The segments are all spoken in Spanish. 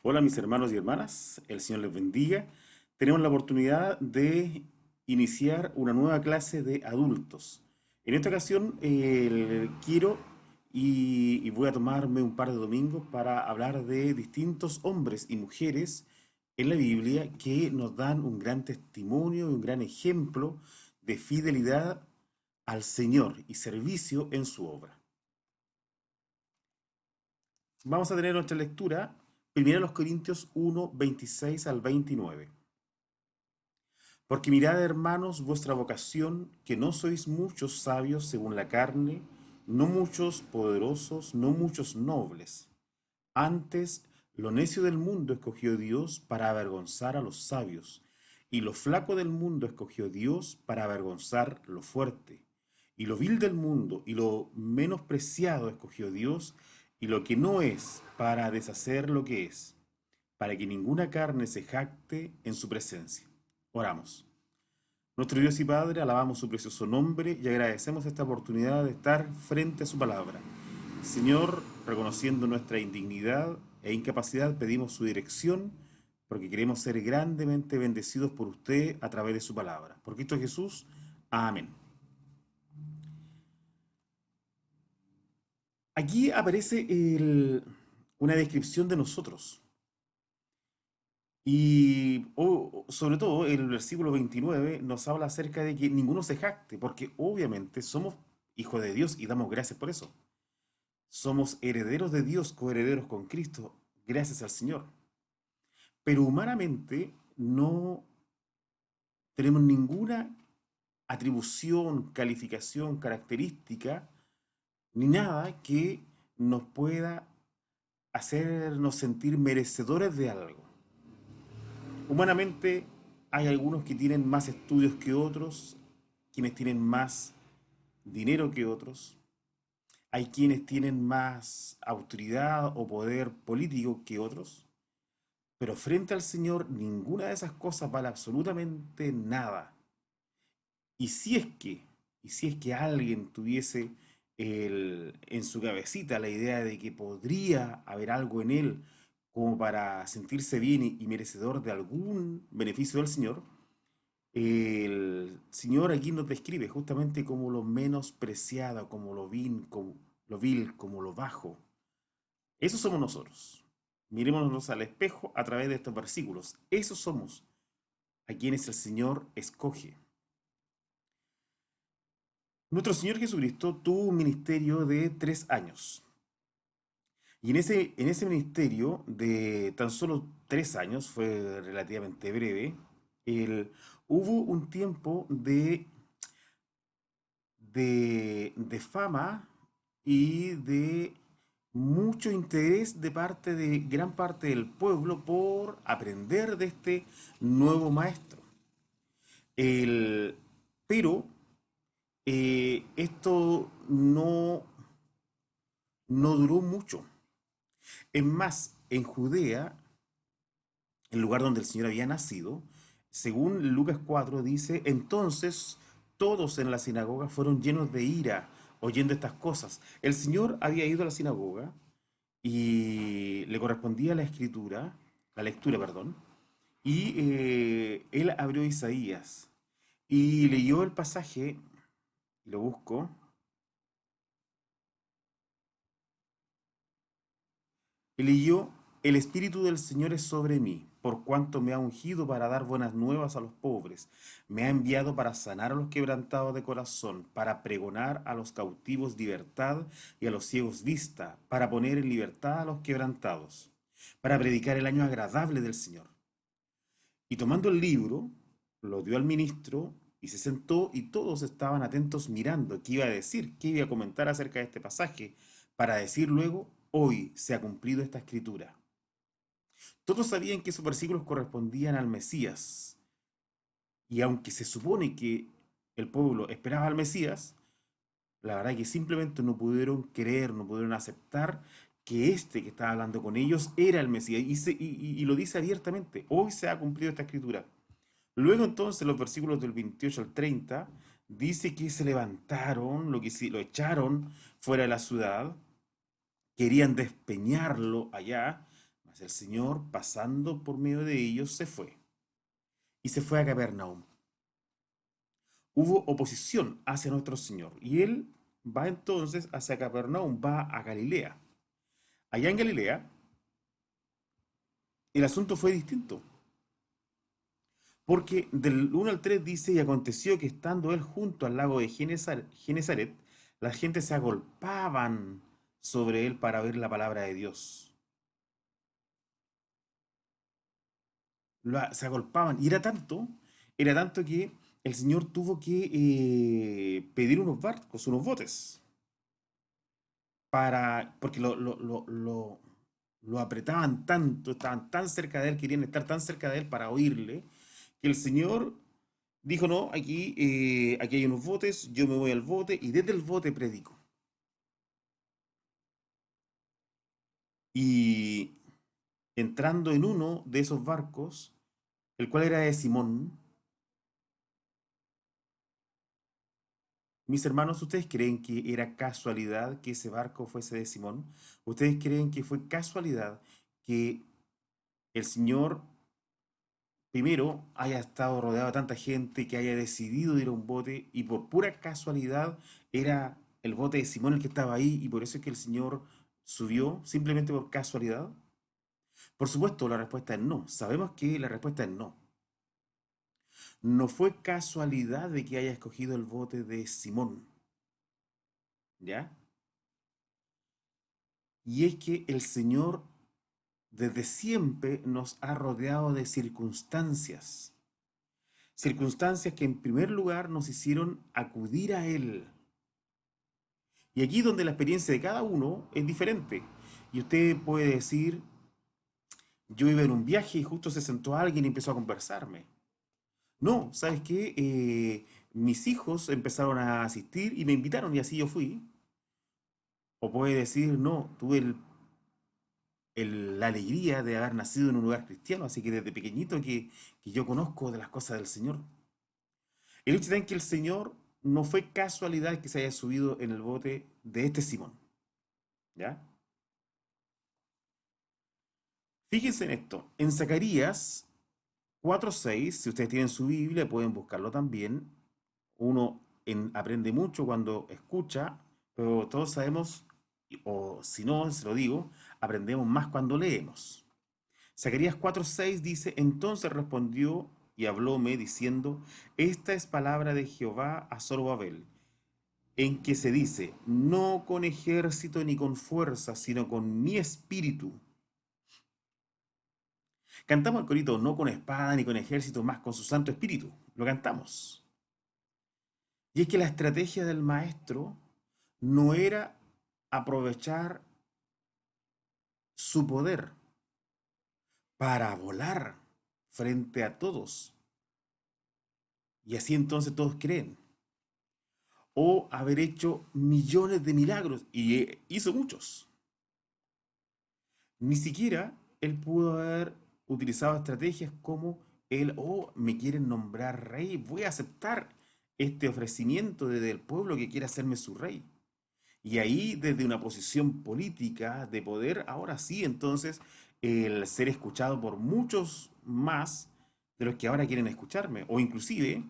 Hola mis hermanos y hermanas, el Señor les bendiga. Tenemos la oportunidad de iniciar una nueva clase de adultos. En esta ocasión quiero y voy a tomarme un par de domingos para hablar de distintos hombres y mujeres en la Biblia que nos dan un gran testimonio y un gran ejemplo de fidelidad al Señor y servicio en su obra. Vamos a tener nuestra lectura, 1 Corintios 1, 26 al 29. Porque mirad, hermanos, vuestra vocación, que no sois muchos sabios según la carne, no muchos poderosos, no muchos nobles. Antes, lo necio del mundo escogió Dios para avergonzar a los sabios, y lo flaco del mundo escogió Dios para avergonzar lo fuerte. Y lo vil del mundo y lo menospreciado escogió Dios, y lo que no es para deshacer lo que es, para que ninguna carne se jacte en su presencia. Oramos. Nuestro Dios y Padre, alabamos su precioso nombre y agradecemos esta oportunidad de estar frente a su palabra. Señor, reconociendo nuestra indignidad e incapacidad, pedimos su dirección porque queremos ser grandemente bendecidos por usted a través de su palabra. Por Cristo Jesús, amén. Aquí aparece una descripción de nosotros. Y sobre todo el versículo 29 nos habla acerca de que ninguno se jacte, porque obviamente somos hijos de Dios y damos gracias por eso. Somos herederos de Dios, coherederos con Cristo, gracias al Señor. Pero humanamente no tenemos ninguna atribución, calificación, característica, ni nada que nos pueda hacernos sentir merecedores de algo. Humanamente hay algunos que tienen más estudios que otros, quienes tienen más dinero que otros, hay quienes tienen más autoridad o poder político que otros, pero frente al Señor ninguna de esas cosas vale absolutamente nada. Y si es que, y si es que alguien tuviese en su cabecita la idea de que podría haber algo en él como para sentirse bien y merecedor de algún beneficio del Señor, el Señor aquí nos describe justamente como lo menospreciado, lo vil, como lo bajo. Eso somos nosotros. Mirémonos al espejo a través de estos versículos. Esos somos a quienes el Señor escoge. Nuestro Señor Jesucristo tuvo un ministerio de 3 años. Y en ese ministerio de tan solo 3 años, fue relativamente breve, hubo un tiempo de fama y de mucho interés de parte de gran parte del pueblo por aprender de este nuevo maestro. El, pero esto no duró mucho. Es más, en Judea, el lugar donde el Señor había nacido, según Lucas 4 dice, entonces todos en la sinagoga fueron llenos de ira oyendo estas cosas. El Señor había ido a la sinagoga y le correspondía la lectura, perdón, y él abrió Isaías y leyó el pasaje, lo busco, y leyó, el Espíritu del Señor es sobre mí, por cuanto me ha ungido para dar buenas nuevas a los pobres, me ha enviado para sanar a los quebrantados de corazón, para pregonar a los cautivos libertad y a los ciegos vista, para poner en libertad a los quebrantados, para predicar el año agradable del Señor. Y tomando el libro, lo dio al ministro y se sentó y todos estaban atentos mirando qué iba a decir, qué iba a comentar acerca de este pasaje, para decir luego, hoy se ha cumplido esta escritura. Todos sabían que esos versículos correspondían al Mesías, y aunque se supone que el pueblo esperaba al Mesías, la verdad es que simplemente no pudieron creer, no pudieron aceptar que este que estaba hablando con ellos era el Mesías, y lo dice abiertamente, hoy se ha cumplido esta escritura. Luego entonces los versículos del 28 al 30 dice que se levantaron, lo echaron fuera de la ciudad, querían despeñarlo allá, Mas el Señor, pasando por medio de ellos, se fue. Y se fue a Capernaum. Hubo oposición hacia nuestro Señor. Y él va entonces hacia Capernaum, va a Galilea. Allá en Galilea, el asunto fue distinto. Porque del 1 al 3 dice, y aconteció que estando él junto al lago de Genezaret, la gente se agolpaban sobre él para oír la palabra de Dios. Se agolpaban. Y era tanto que el Señor tuvo que pedir unos barcos, unos botes, porque lo apretaban tanto, estaban tan cerca de él, querían estar tan cerca de él para oírle, que el Señor dijo, no, aquí hay unos botes, yo me voy al bote y desde el bote predico. Y entrando en uno de esos barcos, el cual era de Simón, mis hermanos, ¿ustedes creen que era casualidad que ese barco fuese de Simón? ¿Ustedes creen que fue casualidad que el Señor primero haya estado rodeado de tanta gente, que haya decidido ir a un bote y por pura casualidad era el bote de Simón el que estaba ahí y por eso es que el Señor subió simplemente por casualidad? Por supuesto, la respuesta es no. Sabemos que la respuesta es no. No fue casualidad de que haya escogido el bote de Simón, ¿ya? Y es que el Señor desde siempre nos ha rodeado de circunstancias. Circunstancias que en primer lugar nos hicieron acudir a Él. Y aquí donde la experiencia de cada uno es diferente. Y usted puede decir, yo iba en un viaje y justo se sentó alguien y empezó a conversarme. No, ¿sabes qué? Mis hijos empezaron a asistir y me invitaron y así yo fui. O puede decir, no, tuve la alegría de haber nacido en un lugar cristiano, así que desde pequeñito que yo conozco de las cosas del Señor. El hecho está en que el Señor no fue casualidad que se haya subido en el bote de este Simón, ¿ya? Fíjense en esto, en Zacarías 4:6, si ustedes tienen su Biblia, pueden buscarlo también. Uno aprende mucho cuando escucha, pero todos sabemos, o si no, se lo digo, aprendemos más cuando leemos. Zacarías 4:6 dice, entonces respondió y hablóme diciendo, esta es palabra de Jehová a Zorobabel, en que se dice, no con ejército ni con fuerza, sino con mi espíritu. Cantamos el corito, no con espada ni con ejército, más con su Santo Espíritu. Lo cantamos. Y es que la estrategia del maestro no era aprovechar su poder para volar frente a todos. Y así entonces todos creen. O haber hecho millones de milagros. Y hizo muchos. Ni siquiera él pudo haber utilizado estrategias como el, oh, me quieren nombrar rey, voy a aceptar este ofrecimiento desde el pueblo que quiere hacerme su rey. Y ahí, desde una posición política de poder, ahora sí, entonces, el ser escuchado por muchos más de los que ahora quieren escucharme. O inclusive,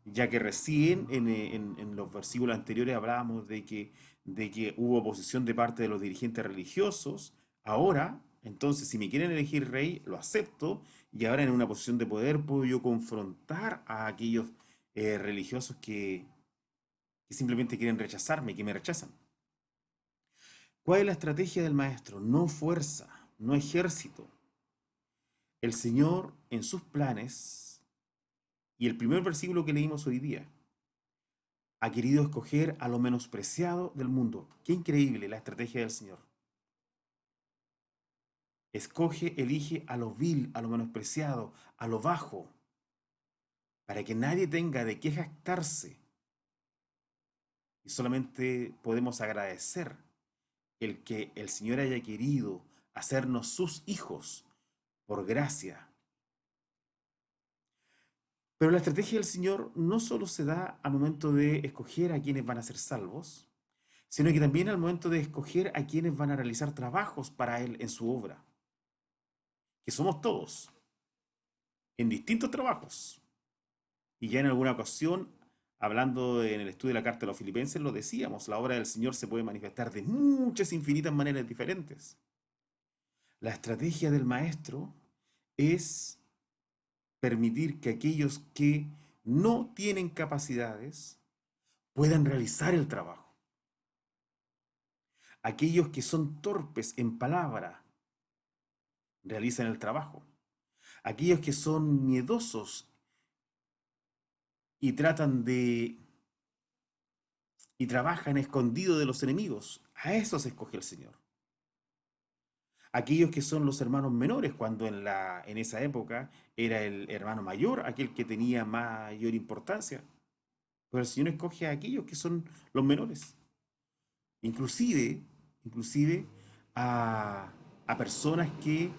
ya que recién en los versículos anteriores hablábamos de que hubo oposición de parte de los dirigentes religiosos, ahora, entonces, si me quieren elegir rey, lo acepto, y ahora en una posición de poder puedo yo confrontar a aquellos religiosos que simplemente quieren rechazarme, que me rechazan. ¿Cuál es la estrategia del maestro? No fuerza, no ejército. El Señor en sus planes, y el primer versículo que leímos hoy día, ha querido escoger a lo menospreciado del mundo. Qué increíble la estrategia del Señor. Escoge, elige a lo vil, a lo menospreciado, a lo bajo, para que nadie tenga de qué jactarse. Y solamente podemos agradecer el que el Señor haya querido hacernos sus hijos por gracia. Pero la estrategia del Señor no solo se da al momento de escoger a quienes van a ser salvos, sino que también al momento de escoger a quienes van a realizar trabajos para Él en su obra. que somos todos, en distintos trabajos. Y ya en alguna ocasión, hablando en el estudio de la carta de los filipenses, lo decíamos, la obra del Señor se puede manifestar de muchas, infinitas maneras diferentes. La estrategia del maestro es permitir que aquellos que no tienen capacidades puedan realizar el trabajo. Aquellos que son torpes en palabra realizan el trabajo. Aquellos que son miedosos y tratan de y trabajan escondido de los enemigos, a esos escoge el Señor. Aquellos que son los hermanos menores, cuando en esa época era el hermano mayor aquel que tenía mayor importancia. Pero el Señor escoge a aquellos que son los menores. Inclusive, inclusive a, a personas que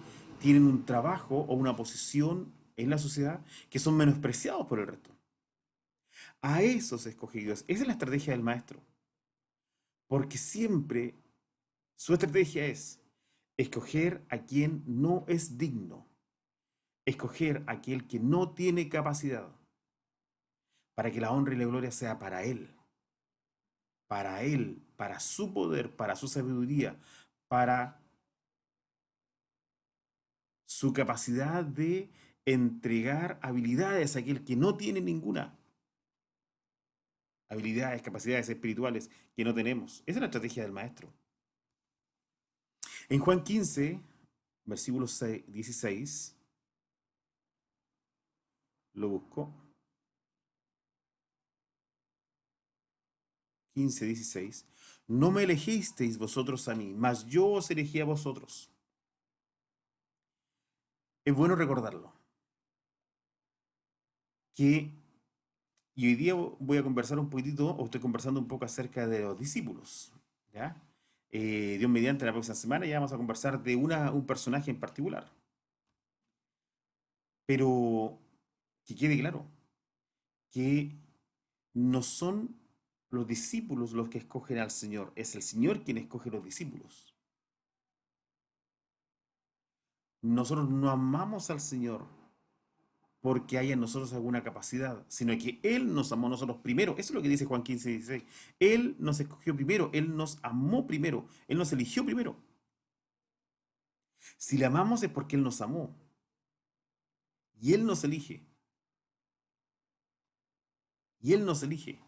tienen un trabajo o una posición en la sociedad que son menospreciados por el resto. A esos escogidos. Esa es la estrategia del maestro. Porque siempre su estrategia es escoger a quien no es digno. Escoger a aquel que no tiene capacidad. Para que la honra y la gloria sea para él. Para él, para su poder, para su sabiduría, para su capacidad de entregar habilidades a aquel que no tiene ninguna. Habilidades, capacidades espirituales que no tenemos. Esa es la estrategia del maestro. En Juan 15, versículo 16, lo busco. 15, 16. No me elegisteis vosotros a mí, mas yo os elegí a vosotros. Es bueno recordarlo. Que y hoy día voy a conversar un poquitito, o estoy conversando un poco acerca de los discípulos. ¿Ya? Dios mediante la próxima semana ya vamos a conversar de un personaje en particular. Pero que quede claro que no son los discípulos los que escogen al Señor, es el Señor quien escoge los discípulos. Nosotros no amamos al Señor porque haya en nosotros alguna capacidad, sino que Él nos amó a nosotros primero. Eso es lo que dice Juan 15, 16. Él nos escogió primero, Él nos amó primero, Él nos eligió primero. Si le amamos es porque Él nos amó y Él nos elige. Y Él nos elige.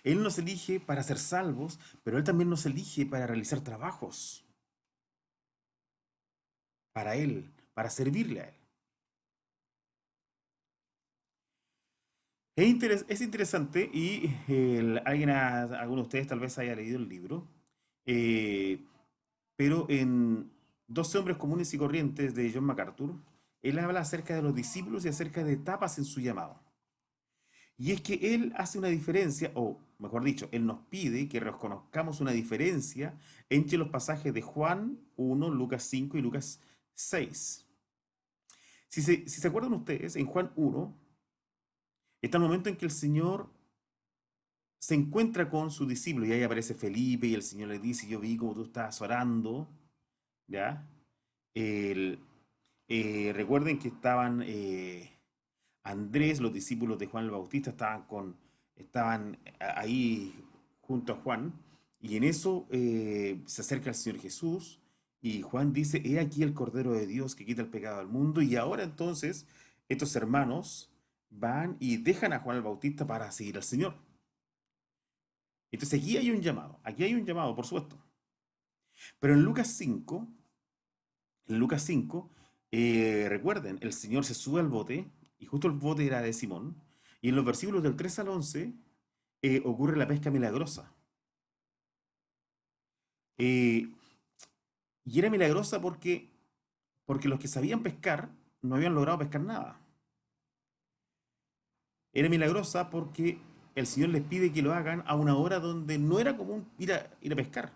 Él nos elige para ser salvos, pero Él también nos elige para realizar trabajos para Él, para servirle a Él. Es interesante y alguno de ustedes tal vez haya leído el libro, eh, pero en 12 hombres comunes y corrientes de John MacArthur, él habla acerca de los discípulos y acerca de etapas en su llamado. Y es que él hace una diferencia, o mejor dicho, él nos pide que reconozcamos una diferencia entre los pasajes de Juan 1, Lucas 5 y Lucas 6. Si se acuerdan ustedes, en Juan 1 está el momento en que el Señor se encuentra con su discípulo y ahí aparece Felipe y el Señor le dice, yo vi como tú estabas orando, ¿ya? El- recuerden que estaban Andrés, los discípulos de Juan el Bautista, estaban ahí junto a Juan y en eso se acerca el Señor Jesús y Juan dice, he aquí el Cordero de Dios que quita el pecado del mundo y ahora entonces estos hermanos van y dejan a Juan el Bautista para seguir al Señor. Entonces aquí hay un llamado, por supuesto. Pero en Lucas 5, recuerden, el Señor se sube al bote, y justo el bote era de Simón, y en los versículos del 3 al 11 ocurre la pesca milagrosa. Eh, y era milagrosa porque los que sabían pescar no habían logrado pescar nada. Era milagrosa porque el Señor les pide que lo hagan a una hora donde no era común ir a pescar.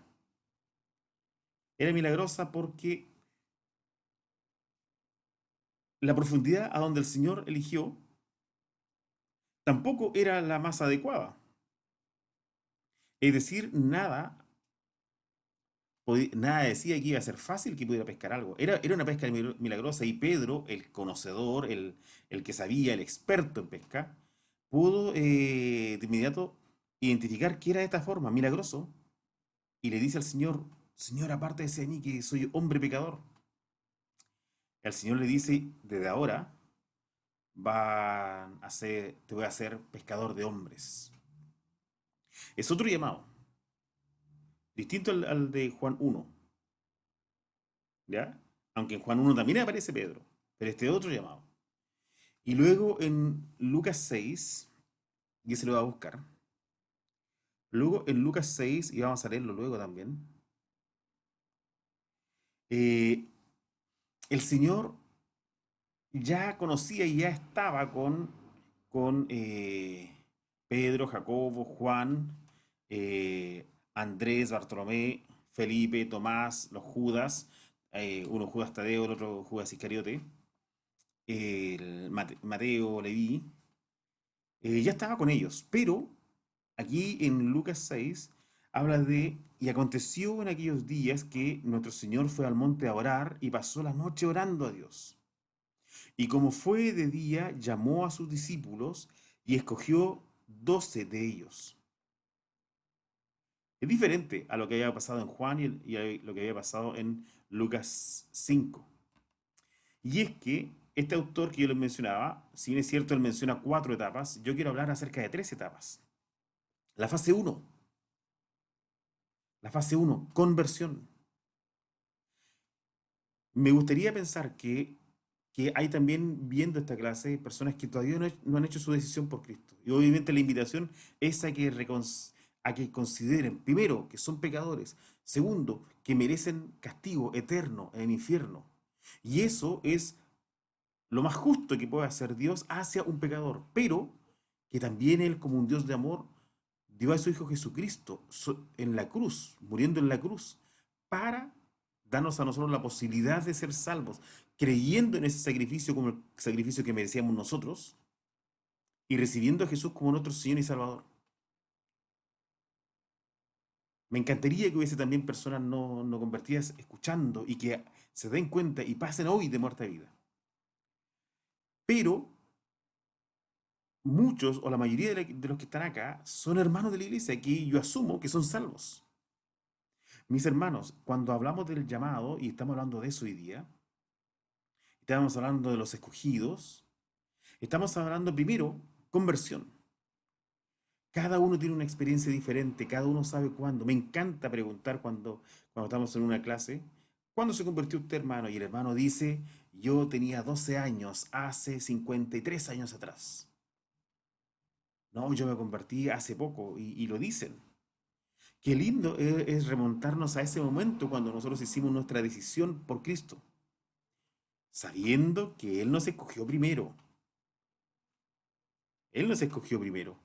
Era milagrosa porque la profundidad a donde el Señor eligió tampoco era la más adecuada. Es decir, nada nada decía que iba a ser fácil que pudiera pescar algo. Era una pesca milagrosa y Pedro, el conocedor, el que sabía, el experto en pesca, pudo de inmediato identificar que era de esta forma, milagroso, y le dice al Señor, Señor, apártese de mí que soy hombre pecador. El Señor le dice, desde ahora te voy a hacer pescador de hombres. Es otro llamado, distinto al de Juan 1, ¿ya? Aunque en Juan 1 también aparece Pedro, pero este es otro llamado. Y luego en Lucas 6, y se lo va a buscar. Luego en Lucas 6, y vamos a leerlo luego también, eh, el Señor ya conocía y ya estaba con Pedro, Jacobo, Juan, Andrés, Bartolomé, Felipe, Tomás, los Judas, uno Judas Tadeo, el otro Judas Iscariote, Mateo, Leví, ya estaba con ellos, pero aquí en Lucas 6 habla de, y aconteció en aquellos días que nuestro Señor fue al monte a orar y pasó la noche orando a Dios. Y como fue de día, llamó a sus discípulos y escogió 12 de ellos. Es diferente a lo que había pasado en Juan y a lo que había pasado en Lucas 5. Y es que este autor que yo les mencionaba, si bien es cierto, él menciona 4 etapas, yo quiero hablar acerca de 3 etapas. La fase 1, conversión. Me gustaría pensar que hay también viendo esta clase personas que todavía no han hecho su decisión por Cristo. Y obviamente la invitación es a que consideren, primero, que son pecadores, segundo, que merecen castigo eterno en el infierno. Y eso es lo más justo que puede hacer Dios hacia un pecador, pero que también Él, como un Dios de amor, dio a su Hijo Jesucristo en la cruz, muriendo en la cruz, para darnos a nosotros la posibilidad de ser salvos, creyendo en ese sacrificio como el sacrificio que merecíamos nosotros y recibiendo a Jesús como nuestro Señor y Salvador. Me encantaría que hubiese también personas no convertidas escuchando y que se den cuenta y pasen hoy de muerte a vida. Pero muchos o la mayoría de los que están acá son hermanos de la iglesia que yo asumo que son salvos. Mis hermanos, cuando hablamos del llamado, y estamos hablando de eso hoy día, estamos hablando de los escogidos, estamos hablando primero conversión. Cada uno tiene una experiencia diferente, cada uno sabe cuándo. Me encanta preguntar cuando estamos en una clase, ¿cuándo se convirtió usted, hermano? Y el hermano dice, yo tenía 12 años, hace 53 años atrás. No, yo me convertí hace poco y lo dicen. Qué lindo es remontarnos a ese momento cuando nosotros hicimos nuestra decisión por Cristo, sabiendo que Él nos escogió primero. Él nos escogió primero.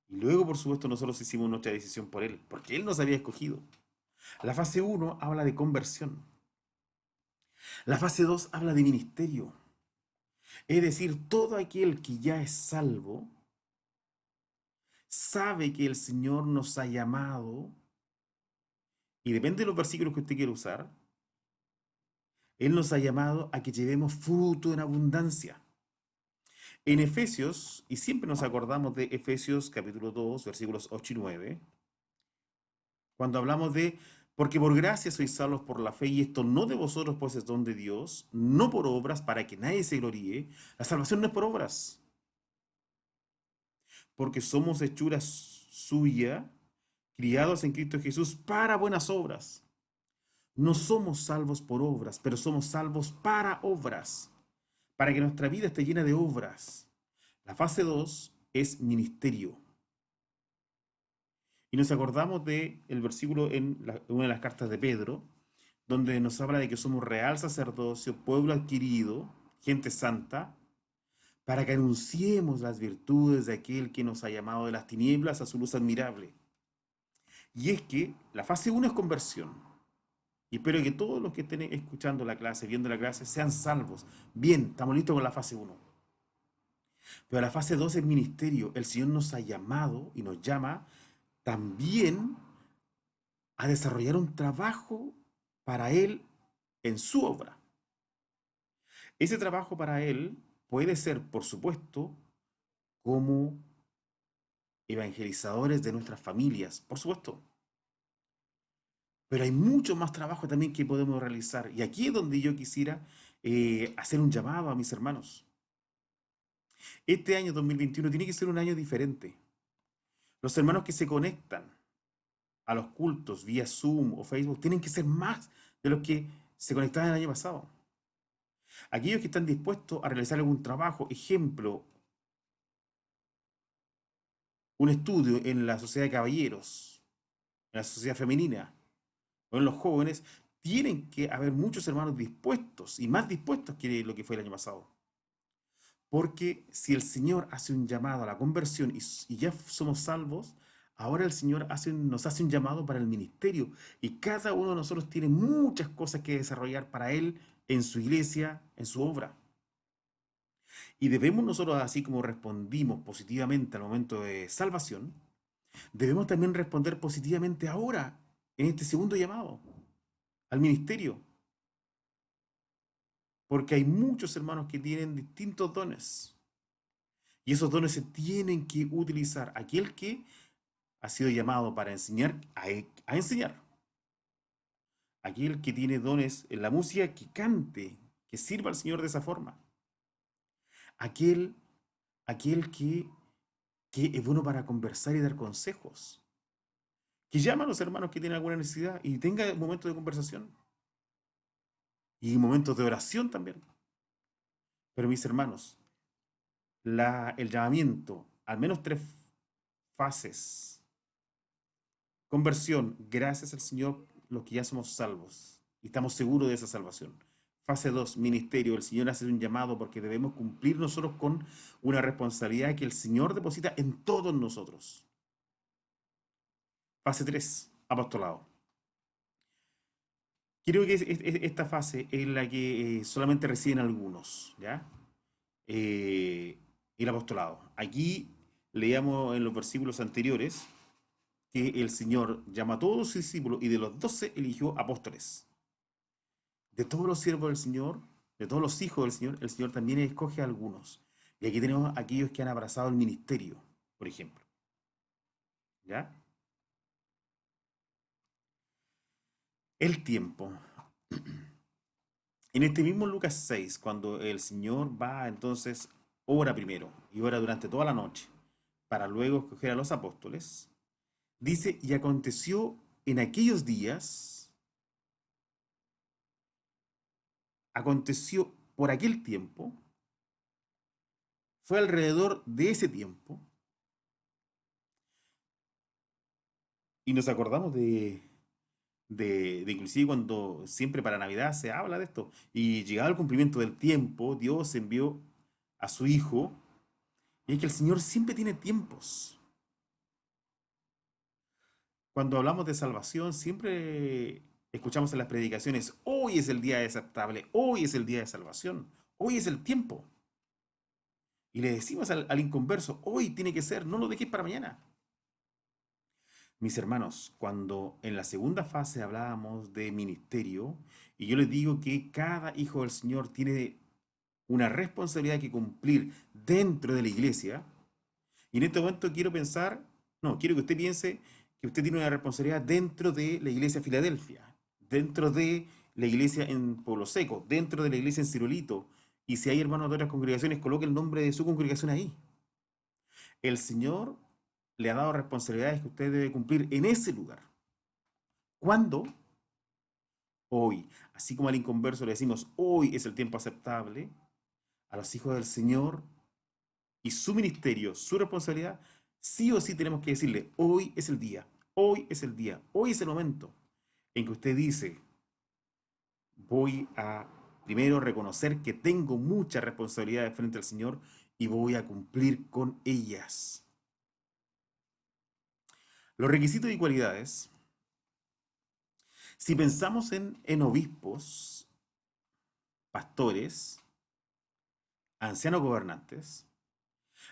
Y luego, por supuesto, nosotros hicimos nuestra decisión por Él, porque Él nos había escogido. La fase 1 habla de conversión. La fase 2 habla de ministerio. Es decir, todo aquel que ya es salvo sabe que el Señor nos ha llamado, y depende de los versículos que usted quiera usar, Él nos ha llamado a que llevemos fruto en abundancia. En Efesios, y siempre nos acordamos de Efesios capítulo 2, versículos 8 y 9, cuando hablamos de, porque por gracia sois salvos por la fe, y esto no de vosotros, pues es don de Dios, no por obras, para que nadie se gloríe. La salvación no es por obras, porque somos hechura suya, criados en Cristo Jesús para buenas obras. No somos salvos por obras, pero somos salvos para obras, para que nuestra vida esté llena de obras. La fase 2 es ministerio. Y nos acordamos del versículo en una de las cartas de Pedro, donde nos habla de que somos real sacerdocio, pueblo adquirido, gente santa, para que anunciemos las virtudes de aquel que nos ha llamado de las tinieblas a su luz admirable. Y es que la fase 1 es conversión. Y espero que todos los que estén escuchando la clase, viendo la clase, sean salvos. Bien, estamos listos con la fase 1. Pero la fase 2 es ministerio. El Señor nos ha llamado y nos llama también a desarrollar un trabajo para Él en su obra. Ese trabajo para Él puede ser, por supuesto, como evangelizadores de nuestras familias, por supuesto. Pero hay mucho más trabajo también que podemos realizar. Y aquí es donde yo quisiera hacer un llamado a mis hermanos. Este año 2021 tiene que ser un año diferente. Los hermanos que se conectan a los cultos vía Zoom o Facebook tienen que ser más de los que se conectaban el año pasado. Aquellos que están dispuestos a realizar algún trabajo, ejemplo, un estudio en la sociedad de caballeros, en la sociedad femenina o en los jóvenes, tienen que haber muchos hermanos dispuestos y más dispuestos que lo que fue el año pasado. Porque si el Señor hace un llamado a la conversión y ya somos salvos, ahora el Señor nos hace un llamado para el ministerio. Y cada uno de nosotros tiene muchas cosas que desarrollar para Él en su iglesia, en su obra. Y debemos nosotros, así como respondimos positivamente al momento de salvación, debemos también responder positivamente ahora, en este segundo llamado, al ministerio. Porque hay muchos hermanos que tienen distintos dones. Y esos dones se tienen que utilizar. Aquel que ha sido llamado para enseñar, a enseñar. Aquel que tiene dones en la música, que cante, que sirva al Señor de esa forma. Aquel, aquel que es bueno para conversar y dar consejos. Que llama a los hermanos que tienen alguna necesidad y tenga momentos de conversación. Y momentos de oración también. Pero mis hermanos, el llamamiento, al menos tres fases. Conversión, gracias al Señor, los que ya somos salvos y estamos seguros de esa salvación. Fase 2, ministerio. El Señor hace un llamado porque debemos cumplir nosotros con una responsabilidad que el Señor deposita en todos nosotros. Fase 3, apostolado. Creo que esta fase es la que solamente reciben algunos, ¿ya? Eh, el apostolado. Aquí leíamos en los versículos anteriores que el Señor llama a todos sus discípulos y de los 12 eligió apóstoles. De todos los siervos del Señor, de todos los hijos del Señor, el Señor también escoge a algunos. Y aquí tenemos a aquellos que han abrazado el ministerio, por ejemplo. ¿Ya? El tiempo. En este mismo Lucas 6, cuando el Señor va, entonces ora primero y ora durante toda la noche para luego escoger a los apóstoles, dice, y aconteció en aquellos días, aconteció por aquel tiempo, fue alrededor de ese tiempo, y nos acordamos de inclusive cuando siempre para Navidad se habla de esto, y llegado el cumplimiento del tiempo, Dios envió a su Hijo, y es que el Señor siempre tiene tiempos. Cuando hablamos de salvación, siempre escuchamos en las predicaciones, hoy es el día aceptable, hoy es el día de salvación, hoy es el tiempo. Y le decimos al inconverso, hoy tiene que ser, no lo dejes para mañana. Mis hermanos, cuando en la segunda fase hablábamos de ministerio, y yo les digo que cada hijo del Señor tiene una responsabilidad que cumplir dentro de la iglesia, y en este momento quiero pensar, no, quiero que usted piense que usted tiene una responsabilidad dentro de la iglesia Filadelfia, dentro de la iglesia en Pueblo Seco, dentro de la iglesia en Cirolito, y si hay hermanos de otras congregaciones, coloque el nombre de su congregación ahí. El Señor le ha dado responsabilidades que usted debe cumplir en ese lugar. ¿Cuándo? Hoy. Así como al inconverso le decimos, hoy es el tiempo aceptable, a los hijos del Señor y su ministerio, su responsabilidad, sí o sí tenemos que decirle, hoy es el día, hoy es el día, hoy es el momento en que usted dice, voy a primero reconocer que tengo muchas responsabilidades frente al Señor y voy a cumplir con ellas. Los requisitos y cualidades, si pensamos en obispos, pastores, ancianos gobernantes,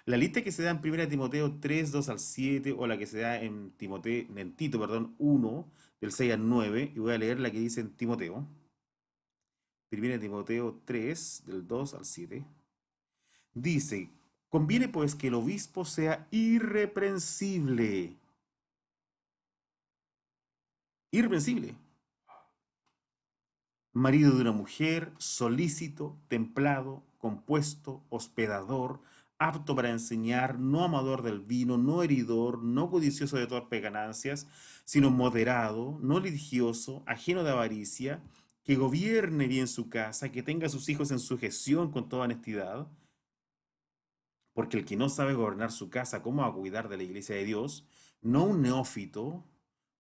La lista que se da en 1 Timoteo 3 2 al 7 o la que se da en, en Tito, perdón, 1, del 6 al 9, y voy a leer la que dice en Timoteo. 1 Timoteo 3, del 2 al 7. Dice, conviene pues que el obispo sea irreprensible. Irreprensible. Marido de una mujer, solícito, templado, compuesto, hospedador, apto para enseñar, no amador del vino, no heridor, no codicioso de torpes ganancias, sino moderado, no litigioso, ajeno de avaricia, que gobierne bien su casa, que tenga a sus hijos en sujeción con toda honestidad, porque el que no sabe gobernar su casa, ¿cómo va a cuidar de la iglesia de Dios? No un neófito,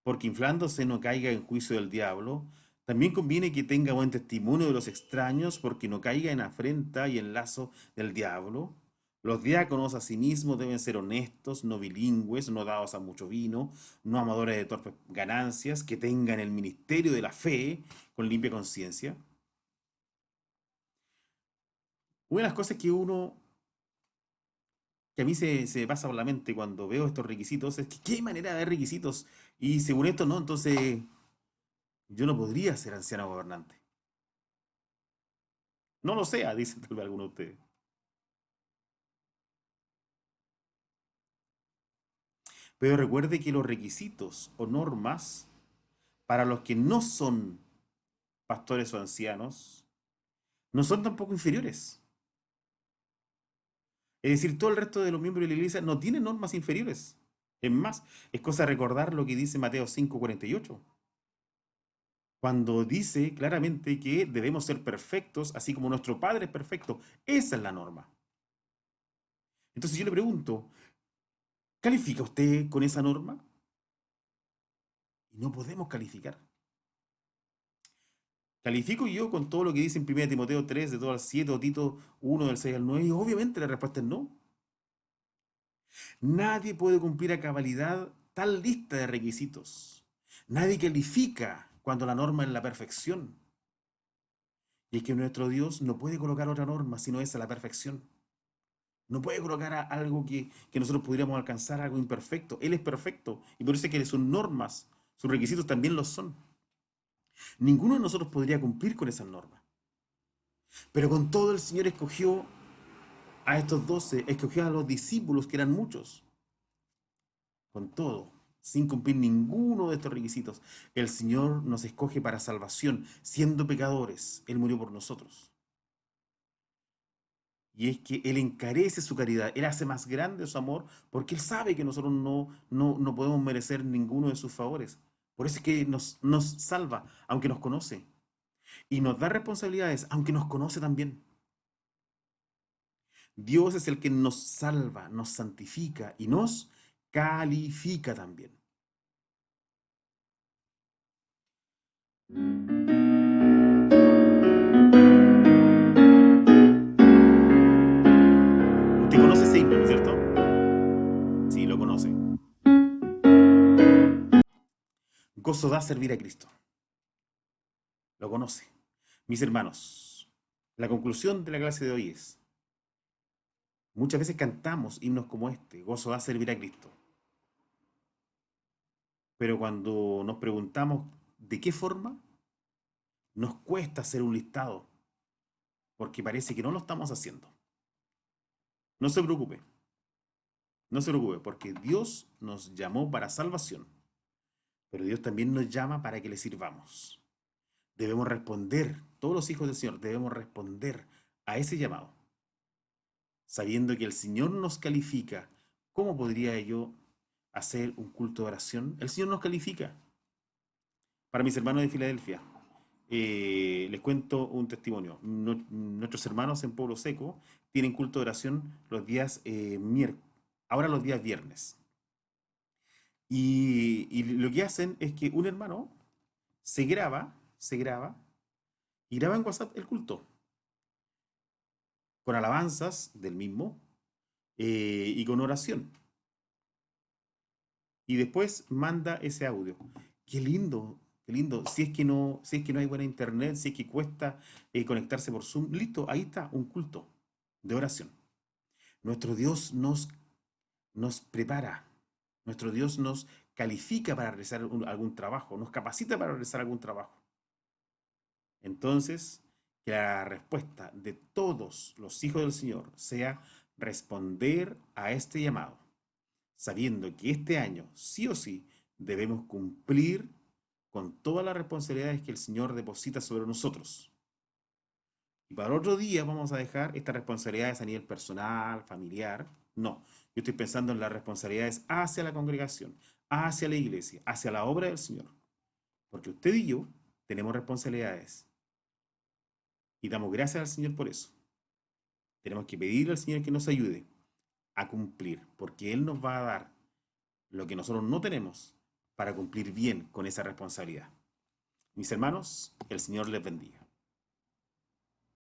porque inflándose no caiga en juicio del diablo. También conviene que tenga buen testimonio de los extraños, porque no caiga en afrenta y en lazo del diablo. Los diáconos asimismo deben ser honestos, no bilingües, no dados a mucho vino, no amadores de torpes ganancias, que tengan el ministerio de la fe con limpia conciencia. Una de las cosas que a mí se me pasa por la mente cuando veo estos requisitos es que qué manera de haber requisitos. Y según esto, no, entonces yo no podría ser anciano gobernante. No lo sea, dice tal vez alguno de ustedes. Pero recuerde que los requisitos o normas para los que no son pastores o ancianos no son tampoco inferiores. Es decir, todo el resto de los miembros de la iglesia no tienen normas inferiores. Es más, es cosa de recordar lo que dice Mateo 5:48, cuando dice claramente que debemos ser perfectos, así como nuestro Padre es perfecto. Esa es la norma. Entonces yo le pregunto, ¿califica usted con esa norma? Y no podemos calificar. ¿Califico yo con todo lo que dice en 1 Timoteo 3, de 2 al 7, o Tito 1, del 6 al 9? Y obviamente la respuesta es no. Nadie puede cumplir a cabalidad tal lista de requisitos. Nadie califica cuando la norma es la perfección. Y es que nuestro Dios no puede colocar otra norma sino esa, la perfección. No puede colocar algo que nosotros pudiéramos alcanzar, algo imperfecto. Él es perfecto y por eso es que sus normas, sus requisitos también lo son. Ninguno de nosotros podría cumplir con esas normas. Pero con todo el Señor escogió a estos 12, escogió a los discípulos, que eran muchos. Con todo, sin cumplir ninguno de estos requisitos, el Señor nos escoge para salvación, siendo pecadores. Él murió por nosotros. Y es que Él encarece su caridad, Él hace más grande su amor, porque Él sabe que nosotros no podemos merecer ninguno de sus favores. Por eso es que nos salva, aunque nos conoce. Y nos da responsabilidades, aunque nos conoce también. Dios es el que nos salva, nos santifica y nos califica también. Usted conoce ese himno, ¿no es cierto? Sí, lo conoce. Gozo da servir a Cristo. Lo conoce. Mis hermanos, la conclusión de la clase de hoy es, muchas veces cantamos himnos como este, gozo da servir a Cristo. Pero cuando nos preguntamos de qué forma, nos cuesta hacer un listado, porque parece que no lo estamos haciendo. No se preocupe, no se preocupe, porque Dios nos llamó para salvación, pero Dios también nos llama para que le sirvamos. Debemos responder, todos los hijos del Señor debemos responder a ese llamado, sabiendo que el Señor nos califica. ¿Cómo podría yo hacer un culto de oración? El Señor nos califica. Para mis hermanos de Filadelfia, les cuento un testimonio. Nuestros hermanos en Pueblo Seco tienen culto de oración los días ahora los días viernes. Y lo que hacen es que un hermano se graba y graba en WhatsApp el culto, con alabanzas del mismo y con oración. Y después manda ese audio. Qué lindo, qué lindo. Si es que no hay buena internet, si es que cuesta conectarse por Zoom, listo, ahí está un culto de oración. Nuestro Dios nos prepara, nuestro Dios nos califica para realizar algún trabajo, nos capacita para realizar algún trabajo. Entonces, que la respuesta de todos los hijos del Señor sea responder a este llamado, sabiendo que este año, sí o sí, debemos cumplir con todas las responsabilidades que el Señor deposita sobre nosotros. Y para otro día vamos a dejar estas responsabilidades a nivel personal, familiar. No, yo estoy pensando en las responsabilidades hacia la congregación, hacia la iglesia, hacia la obra del Señor. Porque usted y yo tenemos responsabilidades y damos gracias al Señor por eso. Tenemos que pedirle al Señor que nos ayude a cumplir, porque Él nos va a dar lo que nosotros no tenemos para cumplir bien con esa responsabilidad. Mis hermanos, el Señor les bendiga.